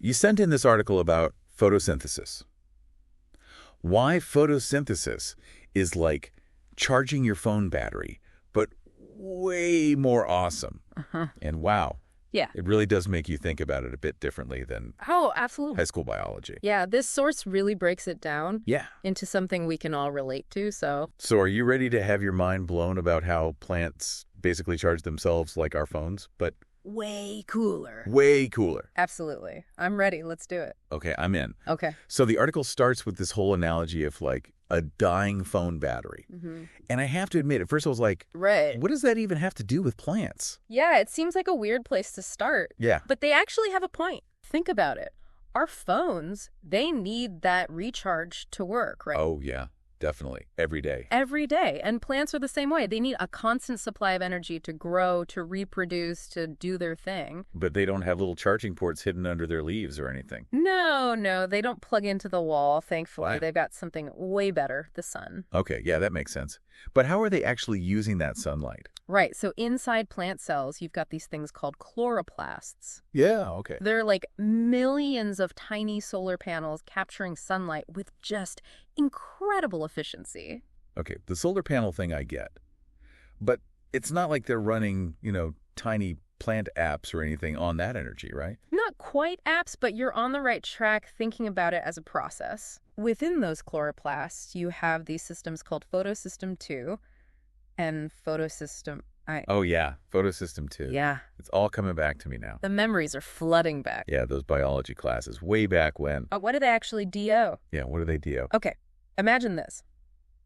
You sent in this article about photosynthesis. Why photosynthesis is like charging your phone battery, but way more awesome. And wow, Yeah. it really does make you think about it a bit differently than Oh, absolutely. high school biology. Yeah, this source really breaks it down Yeah. into something we can all relate to, so... So are you ready to have your mind blown about how plants basically charge themselves like our phones, but way cooler. way cooler? Absolutely. I'm ready. Let's do it. Okay, I'm in. Okay. So the article starts with this whole analogy of like a dying phone battery. And I have to admit, at first I was like, Right. what does that even have to do with plants? Yeah, it seems like a weird place to start. Yeah. But they actually have a point. Think about it. Our phones, they need that recharge to work, right? Oh, yeah, definitely. Every day. Every day. And plants are the same way. They need a constant supply of energy to grow, to reproduce, to do their thing. But they don't have little charging ports hidden under their leaves or anything. No, they don't plug into the wall, thankfully. Wow. They've got something way better, the sun. Okay, yeah, that makes sense. But how are they actually using that sunlight? Right, so inside plant cells, you've got these things called chloroplasts. Yeah, okay. They're like millions of tiny solar panels capturing sunlight with just incredible efficiency. Okay, the solar panel thing I get. But it's not like they're running, tiny plant apps or anything on that energy, right? Not quite apps, but you're on the right track thinking about it as a process. Within those chloroplasts, you have these systems called photosystem 2 and photosystem... Oh, yeah, photosystem 2. Yeah, It's all coming back to me now. the memories are flooding back. Yeah, those biology classes way back when. What do they actually do? Yeah, what do they do? Okay, imagine this.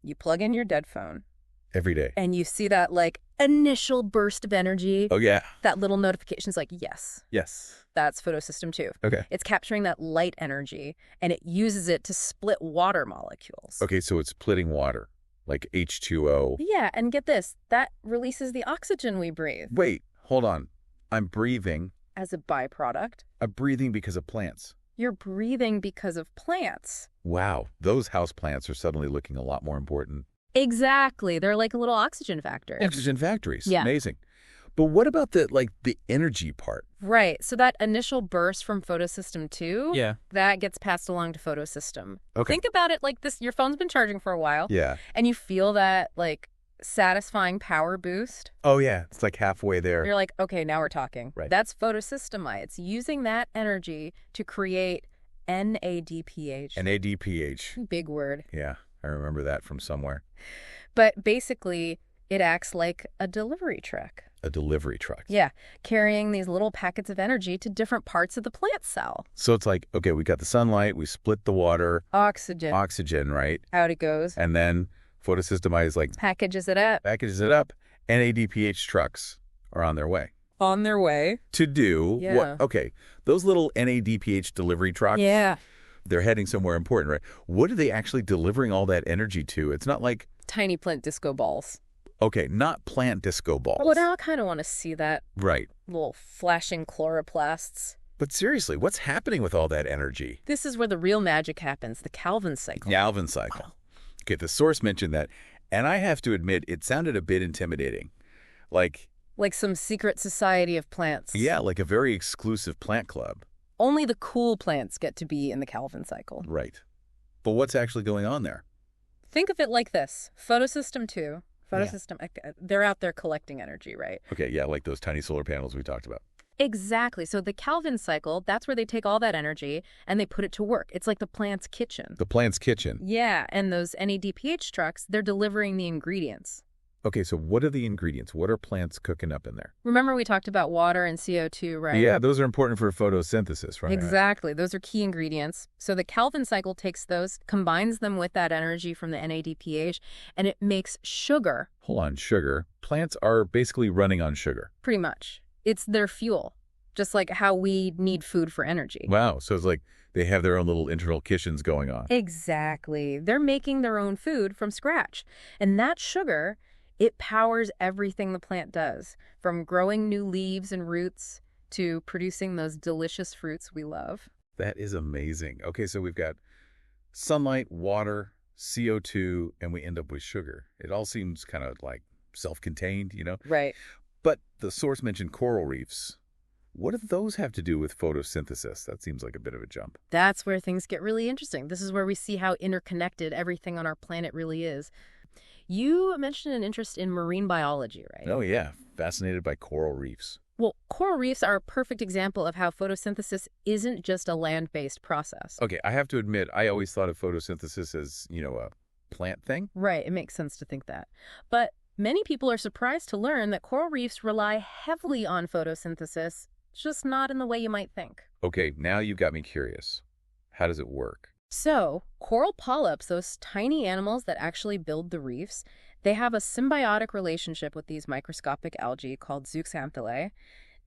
You plug in your dead phone, Every day. and you see that, initial burst of energy. Oh, yeah. That little notification's like, yes, Yes. that's photosystem 2. Okay. It's capturing that light energy, and it uses it to split water molecules. Okay, so it's splitting water, like H2O. Yeah, and get this. That releases the oxygen we breathe Wait, hold on. I'm breathing. as a byproduct. I'm breathing because of plants. You're breathing because of plants. Wow, those house plants are suddenly looking a lot more important. Exactly. They're like a little oxygen factor. Oxygen factories. Yeah. Amazing. But what about the energy part? Right. So that initial burst from photosystem 2, Yeah. that gets passed along to photosystem. Okay. Think about it like this. Your phone's been charging for a while. Yeah. And you feel that, satisfying power boost. Oh, yeah. It's like halfway there. You're like, okay, now we're talking. Right. That's photosystemi. It's using that energy to create NADPH. NADPH. Big word. Yeah, I remember that from somewhere. But basically, it acts like a delivery truck. A delivery truck. Yeah, carrying these little packets of energy to different parts of the plant cell. So it's like, okay, we got the sunlight, we split the water, Oxygen. oxygen, right? Out it goes. And then photosystemize Packages it up. packages it up. NADPH trucks are on their way. On their way. To do Yeah. what? Okay, those little NADPH delivery trucks, Yeah. they're heading somewhere important, right? What are they actually delivering all that energy to? It's not like, Tiny plant disco balls. okay, not plant disco balls. Well, now I kind of want to see that Right. little flashing chloroplasts. But seriously, what's happening with all that energy? This is where the real magic happens, the Calvin cycle. Calvin cycle. Okay, the source mentioned that, and I have to admit, it sounded a bit intimidating. Like, Like some secret society of plants. yeah, like a very exclusive plant club. Only the cool plants get to be in the Calvin cycle. Right. But what's actually going on there? Think of it like this. Photosystem 2. They're out there collecting energy, right? Okay, yeah, like those tiny solar panels we talked about. Exactly. So the Calvin cycle, that's where they take all that energy and they put it to work. It's like the plant's kitchen. The plant's kitchen. Yeah, and those NADPH trucks, they're delivering the ingredients. Okay, so what are the ingredients? What are plants cooking up in there? Remember we talked about water and CO2, right? Yeah, those are important for photosynthesis, right? Exactly. Those are key ingredients. So the Calvin cycle takes those, combines them with that energy from the NADPH, and it makes sugar, Hold on, sugar. Plants are basically running on sugar. pretty much. It's their fuel, just like how we need food for energy. Wow, so it's like they have their own little internal kitchens going on. Exactly. They're making their own food from scratch. And that sugar, it powers everything the plant does, from growing new leaves and roots to producing those delicious fruits we love. That is amazing. Okay, so we've got sunlight, water, CO2, and we end up with sugar. It all seems kind of like self-contained, Right. But the source mentioned coral reefs. what do those have to do with photosynthesis? That seems like a bit of a jump. That's where things get really interesting. This is where we see how interconnected everything on our planet really is. You mentioned an interest in marine biology, right? Oh, yeah. Fascinated by coral reefs. Well, coral reefs are a perfect example of how photosynthesis isn't just a land-based process. Okay, I have to admit, I always thought of photosynthesis as, a plant thing. Right, it makes sense to think that. But many people are surprised to learn that coral reefs rely heavily on photosynthesis, just not in the way you might think. Okay, now you've got me curious. How does it work? So, coral polyps, those tiny animals that actually build the reefs, they have a symbiotic relationship with these microscopic algae called zooxanthellae.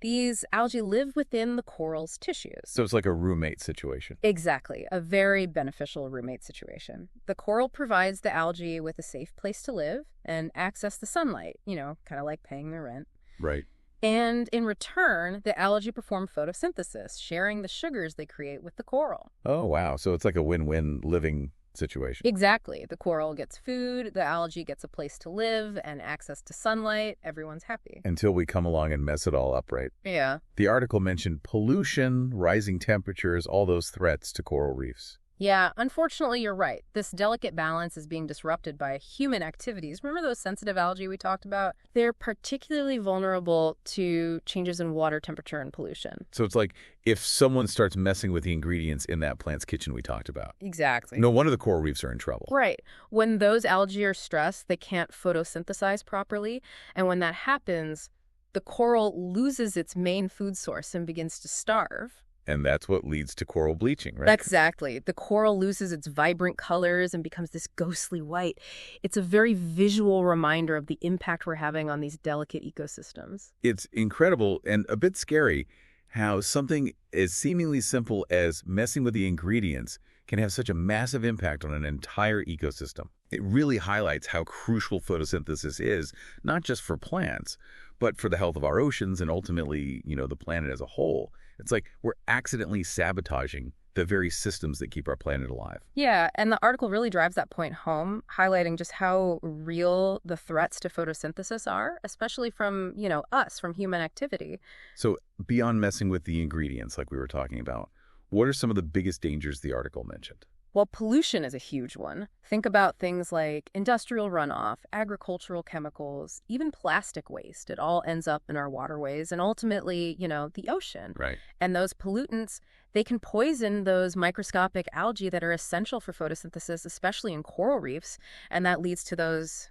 These algae live within the coral's tissues. So it's like a roommate situation. Exactly, a very beneficial roommate situation. The coral provides the algae with a safe place to live and access the sunlight, kind of like paying their rent. Right. And in return, the algae perform photosynthesis, sharing the sugars they create with the coral. Oh, wow. So it's like a win-win living situation. Exactly. The coral gets food, the algae gets a place to live and access to sunlight. Everyone's happy. Until we come along and mess it all up, right? Yeah. The article mentioned pollution, rising temperatures, all those threats to coral reefs. Yeah, unfortunately, you're right. This delicate balance is being disrupted by human activities. Remember those sensitive algae we talked about? They're particularly vulnerable to changes in water temperature and pollution. So it's like if someone starts messing with the ingredients in that plant's kitchen we talked about. Exactly. No wonder the coral reefs are in trouble. Right. When those algae are stressed, they can't photosynthesize properly. And when that happens, the coral loses its main food source and begins to starve. And that's what leads to coral bleaching, right? Exactly. The coral loses its vibrant colors and becomes this ghostly white. It's a very visual reminder of the impact we're having on these delicate ecosystems. It's incredible and a bit scary how something as seemingly simple as messing with the ingredients can have such a massive impact on an entire ecosystem. It really highlights how crucial photosynthesis is, not just for plants, but for the health of our oceans and ultimately, the planet as a whole. It's like we're accidentally sabotaging the very systems that keep our planet alive. Yeah, and the article really drives that point home, highlighting just how real the threats to photosynthesis are, especially from, us, from human activity. So beyond messing with the ingredients like we were talking about, what are some of the biggest dangers the article mentioned? Well, pollution is a huge one. Think about things like industrial runoff, agricultural chemicals, even plastic waste. It all ends up in our waterways and ultimately, the ocean. Right. And those pollutants, they can poison those microscopic algae that are essential for photosynthesis, especially in coral reefs. And that leads to those,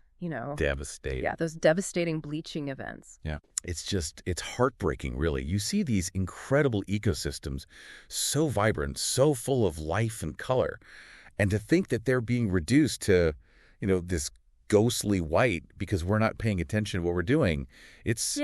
Devastating. Yeah, those devastating bleaching events. Yeah. It's heartbreaking, really. You see these incredible ecosystems, so vibrant, so full of life and color. And to think that they're being reduced to, this ghostly white because we're not paying attention to what we're doing, it's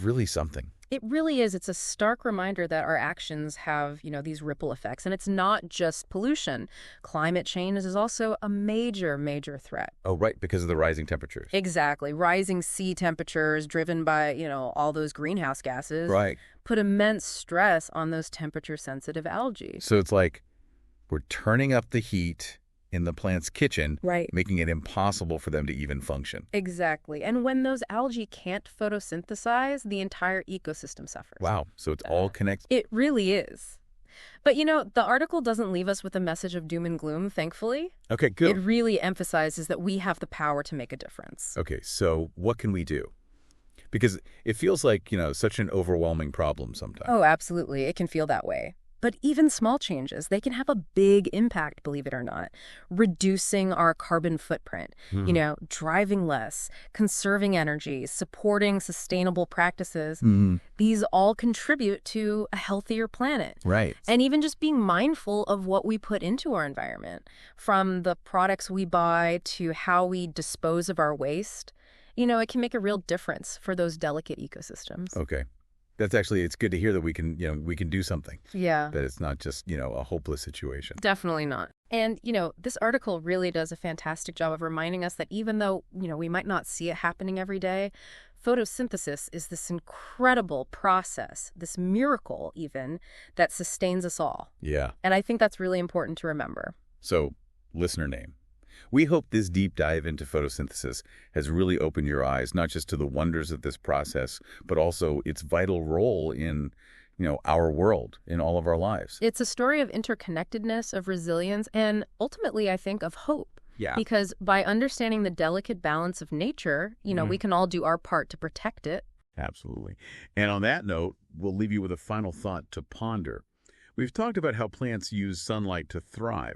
really something. It really is. It's a stark reminder that our actions have, these ripple effects. And it's not just pollution. Climate change is also a major, major threat. Oh, right, because of the rising temperatures. Exactly. Rising sea temperatures driven by, all those greenhouse gases Right. put immense stress on those temperature-sensitive algae. So it's like we're turning up the heat in the plant's kitchen, Right. making it impossible for them to even function. Exactly. And when those algae can't photosynthesize, the entire ecosystem suffers. Wow. So it's all connected. It really is. But, the article doesn't leave us with a message of doom and gloom, thankfully. Okay, good. It really emphasizes that we have the power to make a difference. Okay, so what can we do? Because it feels like, such an overwhelming problem sometimes. Oh, absolutely. It can feel that way. But even small changes, they can have a big impact, believe it or not. Reducing our carbon footprint, driving less, conserving energy, supporting sustainable practices. These all contribute to a healthier planet. Right. And even just being mindful of what we put into our environment, from the products we buy to how we dispose of our waste, it can make a real difference for those delicate ecosystems. Okay. It's good to hear that we can do something. Yeah. That it's not just, a hopeless situation. Definitely not. And, this article really does a fantastic job of reminding us that even though, we might not see it happening every day, photosynthesis is this incredible process, this miracle even, that sustains us all. Yeah. And I think that's really important to remember. So, listener name. We hope this deep dive into photosynthesis has really opened your eyes, not just to the wonders of this process, but also its vital role in our world, in all of our lives. It's a story of interconnectedness, of resilience, and ultimately, I think, of hope. Yeah. Because by understanding the delicate balance of nature, we can all do our part to protect it. Absolutely. And on that note, we'll leave you with a final thought to ponder. We've talked about how plants use sunlight to thrive.